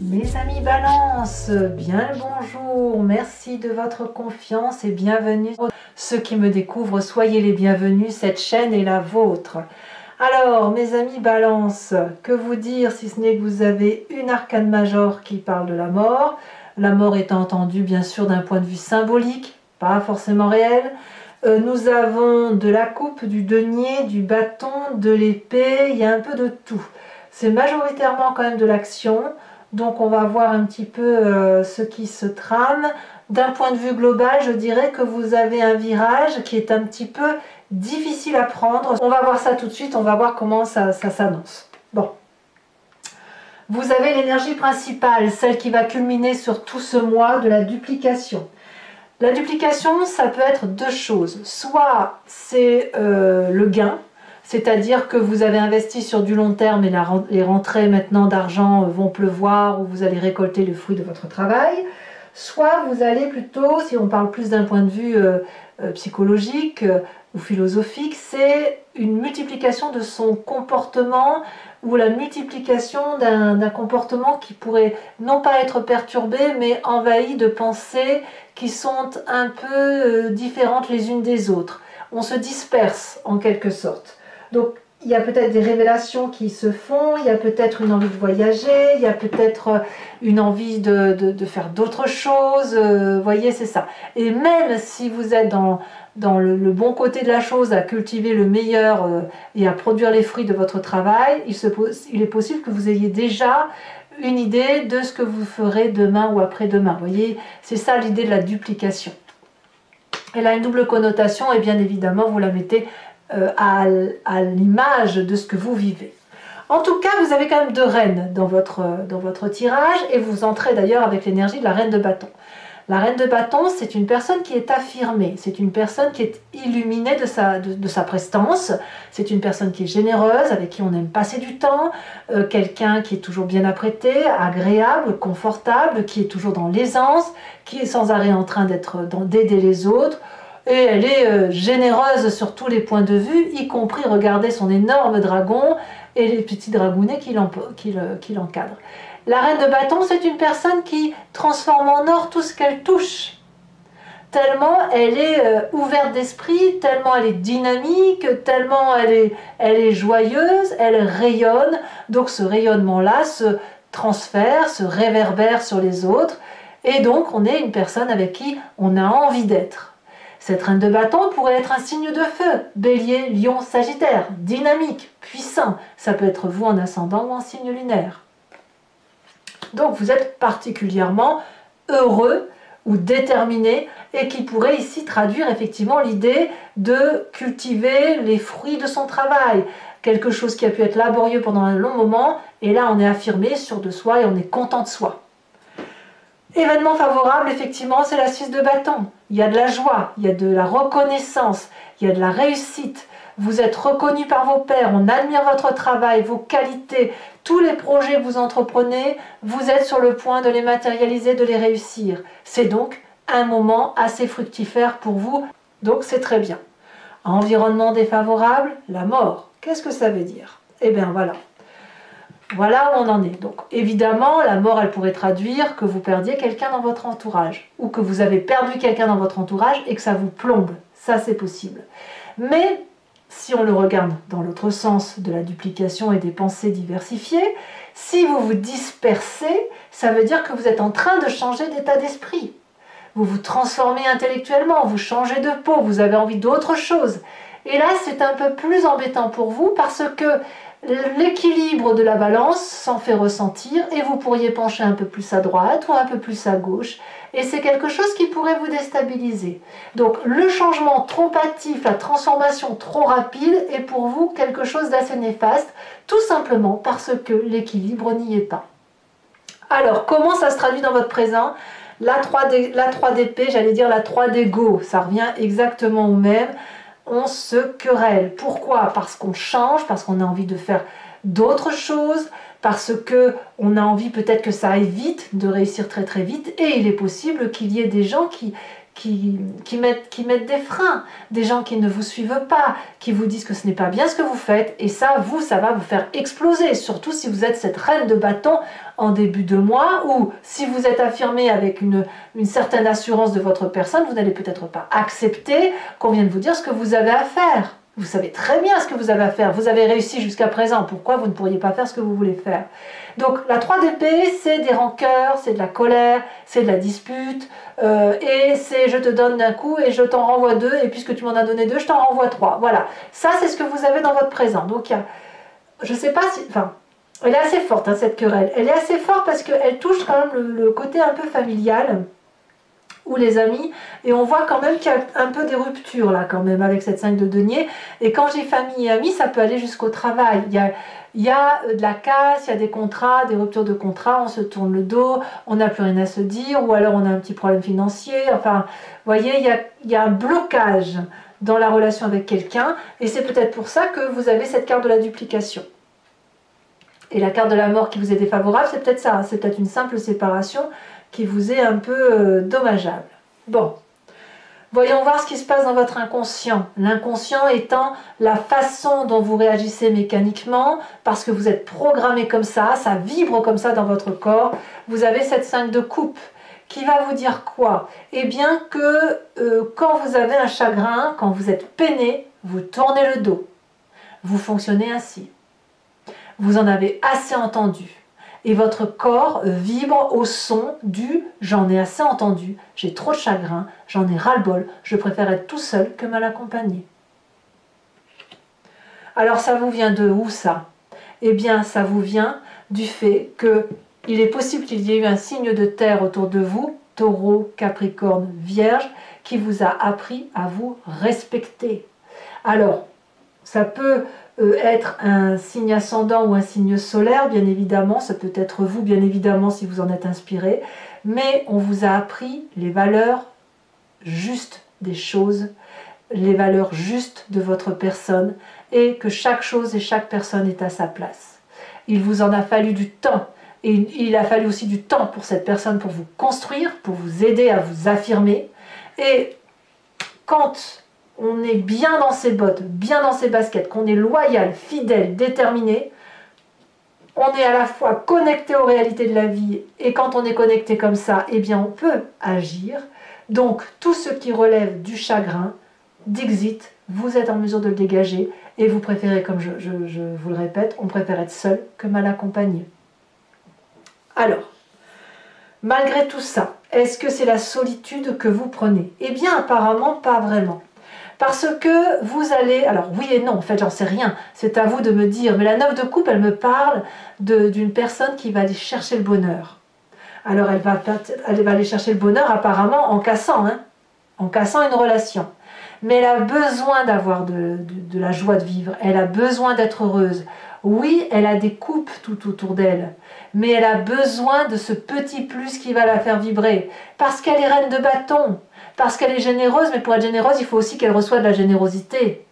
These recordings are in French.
Mes amis Balance, bien le bonjour, merci de votre confiance et bienvenue. Ceux qui me découvrent, soyez les bienvenus, cette chaîne est la vôtre. Alors, mes amis Balance, que vous dire si ce n'est que vous avez une arcane majeure qui parle de la mort étant entendue bien sûr d'un point de vue symbolique, pas forcément réel. Nous avons de la coupe, du denier, du bâton, de l'épée, il y a un peu de tout. C'est majoritairement quand même de l'action. Donc on va voir un petit peu ce qui se trame. D'un point de vue global, je dirais que vous avez un virage qui est un petit peu difficile à prendre. On va voir ça tout de suite, on va voir comment ça s'annonce. Bon. Vous avez l'énergie principale, celle qui va culminer sur tout ce mois de la duplication. La duplication, ça peut être deux choses. Soit c'est le gain, c'est-à-dire que vous avez investi sur du long terme et les rentrées maintenant d'argent vont pleuvoir ou vous allez récolter le fruit de votre travail. Soit vous allez plutôt, si on parle plus d'un point de vue psychologique ou philosophique, c'est une multiplication de son comportement ou la multiplication d'un comportement qui pourrait non pas être perturbé mais envahi de pensées qui sont un peu différentes les unes des autres. On se disperse en quelque sorte. Donc, il y a peut-être des révélations qui se font, il y a peut-être une envie de voyager, il y a peut-être une envie de faire d'autres choses, voyez, c'est ça. Et même si vous êtes dans le bon côté de la chose, à cultiver le meilleur et à produire les fruits de votre travail, il est possible que vous ayez déjà une idée de ce que vous ferez demain ou après-demain. Voyez, c'est ça l'idée de la duplication. Elle a une double connotation et bien évidemment, vous la mettez à l'image de ce que vous vivez. En tout cas, vous avez quand même deux reines dans votre tirage et vous entrez d'ailleurs avec l'énergie de la reine de bâton. La reine de bâton, c'est une personne qui est affirmée, c'est une personne qui est illuminée de sa prestance, c'est une personne qui est généreuse, avec qui on aime passer du temps, quelqu'un qui est toujours bien apprêté, agréable, confortable, qui est toujours dans l'aisance, qui est sans arrêt en train d'aider les autres. Et elle est généreuse sur tous les points de vue, y compris regarder son énorme dragon et les petits dragounets qui l'encadrent. La reine de bâton, c'est une personne qui transforme en or tout ce qu'elle touche. Tellement elle est ouverte d'esprit, tellement elle est dynamique, tellement elle est joyeuse, elle rayonne. Donc ce rayonnement-là se transfère, se réverbère sur les autres. Et donc on est une personne avec qui on a envie d'être. Cette reine de bâton pourrait être un signe de feu, bélier, lion, sagittaire, dynamique, puissant. Ça peut être vous en ascendant ou en signe lunaire. Donc vous êtes particulièrement heureux ou déterminé et qui pourrait ici traduire effectivement l'idée de cultiver les fruits de son travail. Quelque chose qui a pu être laborieux pendant un long moment et là on est affirmé, sûr de soi et on est content de soi. Événement favorable, effectivement, c'est la 6 de bâton. Il y a de la joie, il y a de la reconnaissance, il y a de la réussite. Vous êtes reconnu par vos pairs, on admire votre travail, vos qualités, tous les projets que vous entreprenez, vous êtes sur le point de les matérialiser, de les réussir. C'est donc un moment assez fructifère pour vous, donc c'est très bien. Environnement défavorable, la mort. Qu'est-ce que ça veut dire? Eh bien voilà. Voilà où on en est. Donc évidemment, la mort, elle pourrait traduire que vous perdiez quelqu'un dans votre entourage ou que vous avez perdu quelqu'un dans votre entourage et que ça vous plombe. Ça, c'est possible. Mais si on le regarde dans l'autre sens de la duplication et des pensées diversifiées, si vous vous dispersez, ça veut dire que vous êtes en train de changer d'état d'esprit. Vous vous transformez intellectuellement, vous changez de peau, vous avez envie d'autre chose. Et là, c'est un peu plus embêtant pour vous parce que l'équilibre de la balance s'en fait ressentir et vous pourriez pencher un peu plus à droite ou un peu plus à gauche et c'est quelque chose qui pourrait vous déstabiliser. Donc le changement trop hâtif, la transformation trop rapide est pour vous quelque chose d'assez néfaste, tout simplement parce que l'équilibre n'y est pas. Alors comment ça se traduit dans votre présent? La 3 d'épée, j'allais dire la 3 d'ego, ça revient exactement au même. On se querelle. Pourquoi? Parce qu'on change, parce qu'on a envie de faire d'autres choses, parce qu'on a envie peut-être que ça aille vite, de réussir très très vite, et il est possible qu'il y ait des gens qui mettent des freins, des gens qui ne vous suivent pas, qui vous disent que ce n'est pas bien ce que vous faites, et ça va vous faire exploser, surtout si vous êtes cette reine de bâton en début de mois, ou si vous êtes affirmé avec une certaine assurance de votre personne, vous n'allez peut-être pas accepter qu'on vienne vous dire ce que vous avez à faire. Vous savez très bien ce que vous avez à faire. Vous avez réussi jusqu'à présent. Pourquoi vous ne pourriez pas faire ce que vous voulez faire? Donc la 3 d'épée, c'est des rancœurs, c'est de la colère, c'est de la dispute. Et c'est je te donne d'un coup et je t'en renvoie 2. Et puisque tu m'en as donné 2, je t'en renvoie 3. Voilà. Ça, c'est ce que vous avez dans votre présent. Donc, je ne sais pas si... Enfin, elle est assez forte, hein, cette querelle. Elle est assez forte parce qu'elle touche quand même le côté un peu familial, ou les amis, et on voit quand même qu'il y a un peu des ruptures là quand même avec cette 5 de denier, et quand j'ai famille et amis, ça peut aller jusqu'au travail. Il y a de la casse, il y a des contrats, des ruptures de contrats, on se tourne le dos, on n'a plus rien à se dire, ou alors on a un petit problème financier, enfin, vous voyez, il y a un blocage dans la relation avec quelqu'un, et c'est peut-être pour ça que vous avez cette carte de la duplication. Et la carte de la mort qui vous est défavorable, c'est peut-être ça, c'est peut-être une simple séparation qui vous est un peu dommageable. Bon, voyons voir ce qui se passe dans votre inconscient. L'inconscient étant la façon dont vous réagissez mécaniquement, parce que vous êtes programmé comme ça vibre comme ça dans votre corps. Vous avez cette 5 de coupe qui va vous dire quoi? Eh bien que quand vous avez un chagrin, quand vous êtes peiné, vous tournez le dos. Vous fonctionnez ainsi. Vous en avez assez entendu. Et votre corps vibre au son du « j'en ai assez entendu, j'ai trop de chagrin, j'en ai ras-le-bol, je préfère être tout seul que mal accompagné ». Alors ça vous vient de où ça? Eh bien ça vous vient du fait qu'il est possible qu'il y ait eu un signe de terre autour de vous, Taureau, Capricorne, Vierge, qui vous a appris à vous respecter. Alors, ça peut être un signe ascendant ou un signe solaire, bien évidemment, ça peut être vous, bien évidemment, si vous en êtes inspiré, mais on vous a appris les valeurs justes des choses, les valeurs justes de votre personne, et que chaque chose et chaque personne est à sa place. Il vous en a fallu du temps, et il a fallu aussi du temps pour cette personne pour vous construire, pour vous aider à vous affirmer, et quand on est bien dans ses bottes, bien dans ses baskets, qu'on est loyal, fidèle, déterminé, on est à la fois connecté aux réalités de la vie, et quand on est connecté comme ça, eh bien on peut agir. Donc tout ce qui relève du chagrin, d'exit, vous êtes en mesure de le dégager, et vous préférez, comme je vous le répète, on préfère être seul que mal accompagné. Alors, malgré tout ça, est-ce que c'est la solitude que vous prenez? Eh bien apparemment pas vraiment. Parce que vous allez... Alors oui et non, en fait j'en sais rien, c'est à vous de me dire. Mais la 9 de coupe, elle me parle d'une personne qui va aller chercher le bonheur. Alors elle va aller chercher le bonheur apparemment en cassant une relation. Mais elle a besoin d'avoir de la joie de vivre, elle a besoin d'être heureuse. Oui, elle a des coupes tout autour d'elle, mais elle a besoin de ce petit plus qui va la faire vibrer. Parce qu'elle est reine de bâton. Parce qu'elle est généreuse, mais pour être généreuse, il faut aussi qu'elle reçoive de la générosité.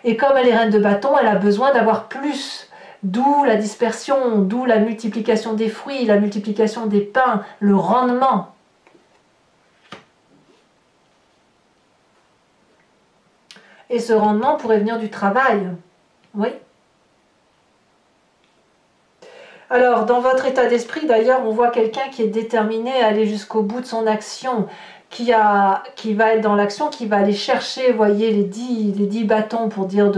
Et comme elle est reine de bâton, elle a besoin d'avoir plus. D'où la dispersion, d'où la multiplication des fruits, la multiplication des pains, le rendement. Et ce rendement pourrait venir du travail. Oui. Alors, dans votre état d'esprit, d'ailleurs, on voit quelqu'un qui est déterminé à aller jusqu'au bout de son action, qui va être dans l'action, qui va aller chercher, vous voyez, les 10 bâtons pour dire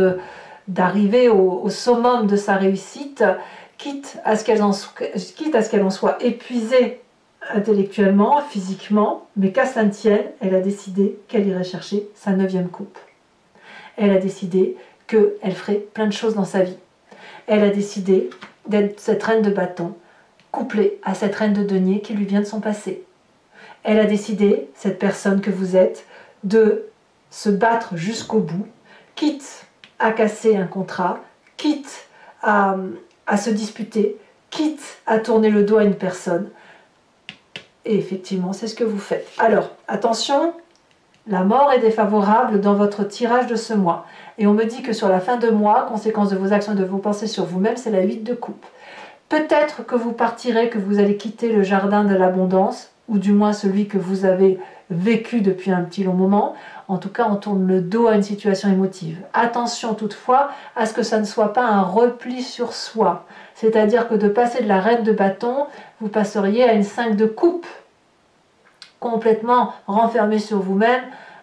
d'arriver au summum de sa réussite, quitte à ce qu'elle en soit épuisée intellectuellement, physiquement, mais qu'à ça ne tienne, elle a décidé qu'elle irait chercher sa 9e coupe. Elle a décidé qu'elle ferait plein de choses dans sa vie. Elle a décidé d'être cette reine de bâton, couplée à cette reine de denier qui lui vient de son passé. Elle a décidé, cette personne que vous êtes, de se battre jusqu'au bout, quitte à casser un contrat, quitte à se disputer, quitte à tourner le dos à une personne. Et effectivement, c'est ce que vous faites. Alors, attention, la mort est défavorable dans votre tirage de ce mois. Et on me dit que sur la fin de mois, conséquence de vos actions et de vos pensées sur vous-même, c'est la 8 de coupe. Peut-être que vous partirez, que vous allez quitter le jardin de l'abondance, ou du moins celui que vous avez vécu depuis un petit long moment. En tout cas, on tourne le dos à une situation émotive. Attention toutefois à ce que ça ne soit pas un repli sur soi. C'est-à-dire que de passer de la reine de bâton, vous passeriez à une 5 de coupe, complètement renfermé sur vous-même,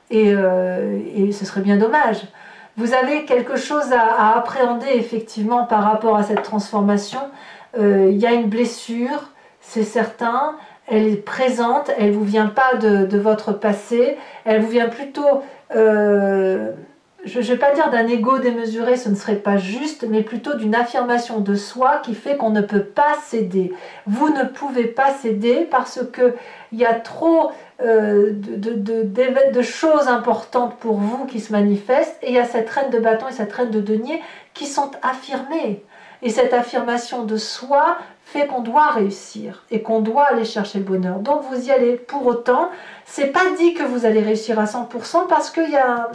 et ce serait bien dommage. Vous avez quelque chose à appréhender effectivement par rapport à cette transformation. Il y a une blessure, c'est certain, elle est présente, elle ne vous vient pas de votre passé, elle vous vient plutôt, je ne vais pas dire d'un ego démesuré, ce ne serait pas juste, mais plutôt d'une affirmation de soi qui fait qu'on ne peut pas céder. Vous ne pouvez pas céder parce qu'il y a trop de choses importantes pour vous qui se manifestent, et il y a cette reine de bâton et cette reine de denier qui sont affirmées. Et cette affirmation de soi fait qu'on doit réussir et qu'on doit aller chercher le bonheur. Donc vous y allez. Pour autant, c'est pas dit que vous allez réussir à 100% parce qu'il y a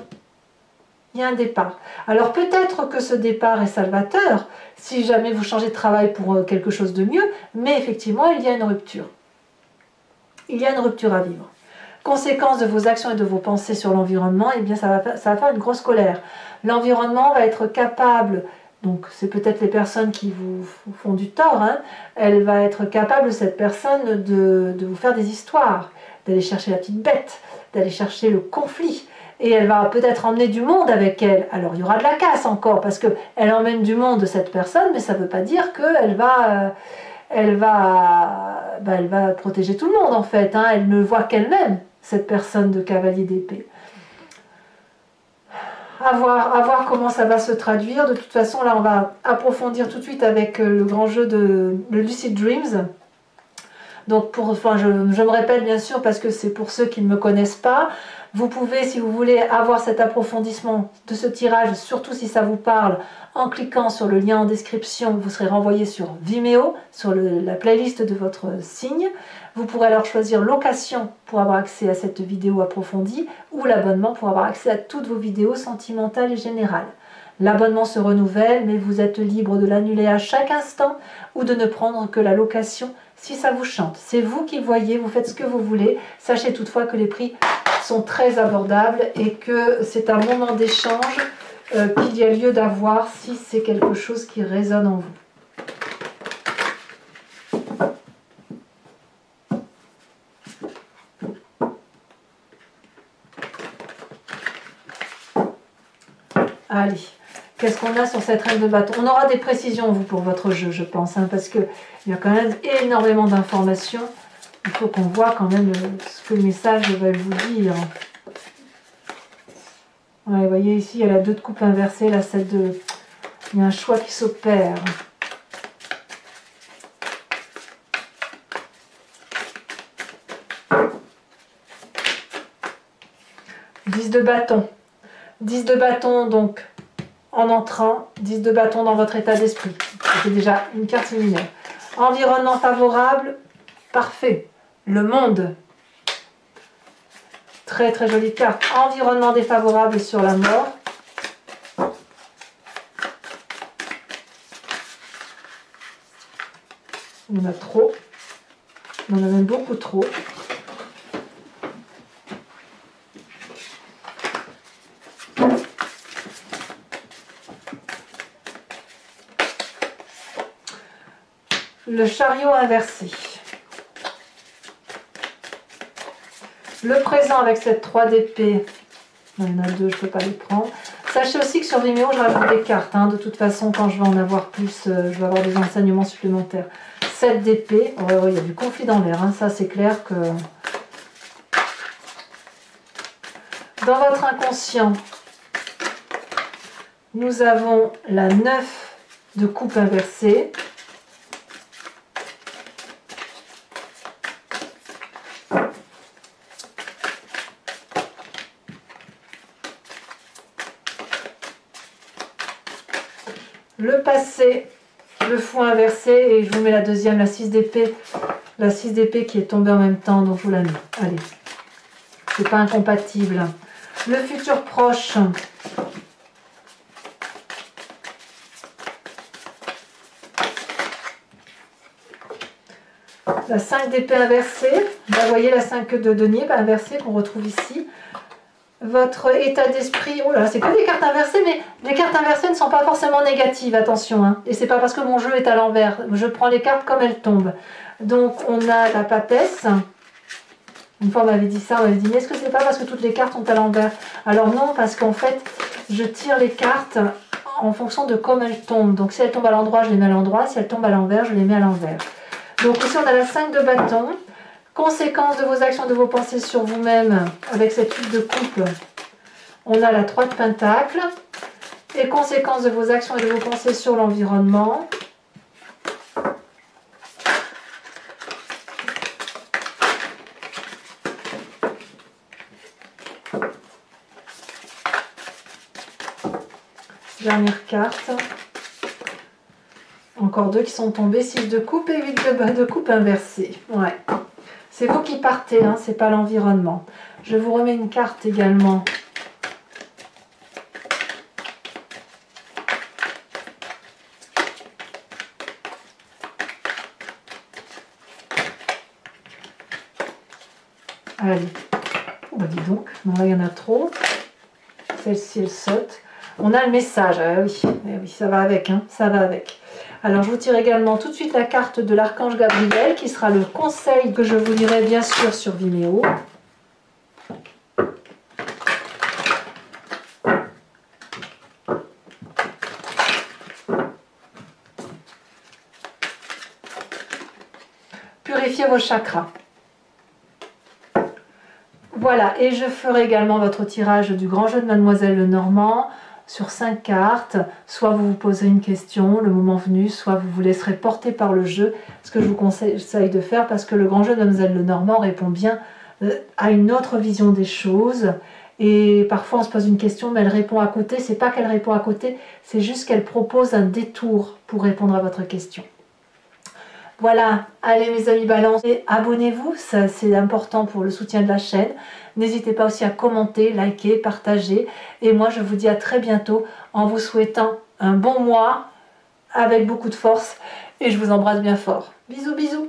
un départ. Alors peut-être que ce départ est salvateur si jamais vous changez de travail pour quelque chose de mieux, mais effectivement il y a une rupture. Il y a une rupture à vivre. Conséquence de vos actions et de vos pensées sur l'environnement, eh bien ça va faire une grosse colère. L'environnement va être capable, donc c'est peut-être les personnes qui vous font du tort, hein, elle va être capable, cette personne, de vous faire des histoires, d'aller chercher la petite bête, d'aller chercher le conflit. Et elle va peut-être emmener du monde avec elle. Alors il y aura de la casse encore, parce qu'elle emmène du monde, cette personne, mais ça ne veut pas dire qu'elle va... elle va protéger tout le monde en fait, hein. Elle ne voit qu'elle-même, cette personne de cavalier d'épée. À voir comment ça va se traduire. De toute façon, là on va approfondir tout de suite avec le grand jeu de le Lucid Dreams. Donc je me répète bien sûr parce que c'est pour ceux qui ne me connaissent pas. Vous pouvez, si vous voulez, avoir cet approfondissement de ce tirage, surtout si ça vous parle, en cliquant sur le lien en description, vous serez renvoyé sur Vimeo, sur la playlist de votre signe. Vous pourrez alors choisir location pour avoir accès à cette vidéo approfondie ou l'abonnement pour avoir accès à toutes vos vidéos sentimentales et générales. L'abonnement se renouvelle, mais vous êtes libre de l'annuler à chaque instant ou de ne prendre que la location si ça vous chante. C'est vous qui voyez, vous faites ce que vous voulez. Sachez toutefois que les prix sont très abordables et que c'est un moment d'échange qu'il y a lieu d'avoir si c'est quelque chose qui résonne en vous. Allez, qu'est-ce qu'on a sur cette reine de bâton? On aura des précisions, vous, pour votre jeu, je pense, hein, parce qu'il y a quand même énormément d'informations. Il faut qu'on voit quand même ce que le message va vous dire. Ouais, vous voyez ici, il y a la 2 de coupe inversée, la 7 de... Il y a un choix qui s'opère. Dix de bâton. 10 de bâton, donc, en entrant. 10 de bâton dans votre état d'esprit. C'est déjà une carte similaire. Environnement favorable, parfait. Le monde. Très très jolie carte. Environnement défavorable sur la mort. On a trop. On en a même beaucoup trop. Le chariot inversé. Le présent avec cette 3 d'épée. Il y en a 2, je ne peux pas les prendre. Sachez aussi que sur Vimeo, je rajoute des cartes. Hein. De toute façon, quand je vais en avoir plus, je vais avoir des enseignements supplémentaires. 7 d'épée. Ouais, il y a du conflit dans l'air. Hein. Ça, c'est clair que... Dans votre inconscient, nous avons la 9 de coupe inversée. Le passé, le fou inversé, et je vous mets la deuxième, la 6 d'épée. La 6 d'épée qui est tombée en même temps, donc je vous la mets. Allez, c'est pas incompatible. Le futur proche. La 5 d'épée inversée. Là, vous voyez la 5 de denier inversée qu'on retrouve ici. Votre état d'esprit, oh là, c'est que des cartes inversées, mais les cartes inversées ne sont pas forcément négatives, attention, hein. Et c'est pas parce que mon jeu est à l'envers, je prends les cartes comme elles tombent. Donc on a la papesse. Une fois on m'avait dit ça, on m'avait dit, mais est-ce que c'est pas parce que toutes les cartes sont à l'envers? Alors non, parce qu'en fait, je tire les cartes en fonction de comment elles tombent. Donc si elles tombent à l'endroit, je les mets à l'endroit, si elles tombent à l'envers, je les mets à l'envers. Donc ici on a la 5 de bâton. Conséquences de vos actions, de vos pensées sur vous-même avec cette huile de coupe. On a la 3 de pentacle. Et conséquences de vos actions et de vos pensées sur l'environnement. Dernière carte. Encore 2 qui sont tombés. 6 de coupe et 8 de coupe inversée. Ouais. C'est vous qui partez, hein, c'est pas l'environnement. Je vous remets une carte également. Allez. Oh, bah dis donc. Non, là, il y en a trop. Celle-ci, elle saute. On a le message. Ah oui, oui, ça va avec, hein, ça va avec. Alors, je vous tire également tout de suite la carte de l'archange Gabriel, qui sera le conseil que je vous lirai bien sûr sur Vimeo. Purifiez vos chakras. Voilà, et je ferai également votre tirage du grand jeu de Mademoiselle Lenormand sur 5 cartes. Soit vous vous posez une question le moment venu, soit vous vous laisserez porter par le jeu, ce que je vous conseille de faire parce que le grand jeu de Mademoiselle Lenormand répond bien à une autre vision des choses. Et parfois on se pose une question mais elle répond à côté. C'est pas qu'elle répond à côté, c'est juste qu'elle propose un détour pour répondre à votre question. Voilà, allez mes amis Balance, abonnez-vous, c'est important pour le soutien de la chaîne. N'hésitez pas aussi à commenter, liker, partager. Et moi je vous dis à très bientôt en vous souhaitant un bon mois avec beaucoup de force. Et je vous embrasse bien fort. Bisous bisous.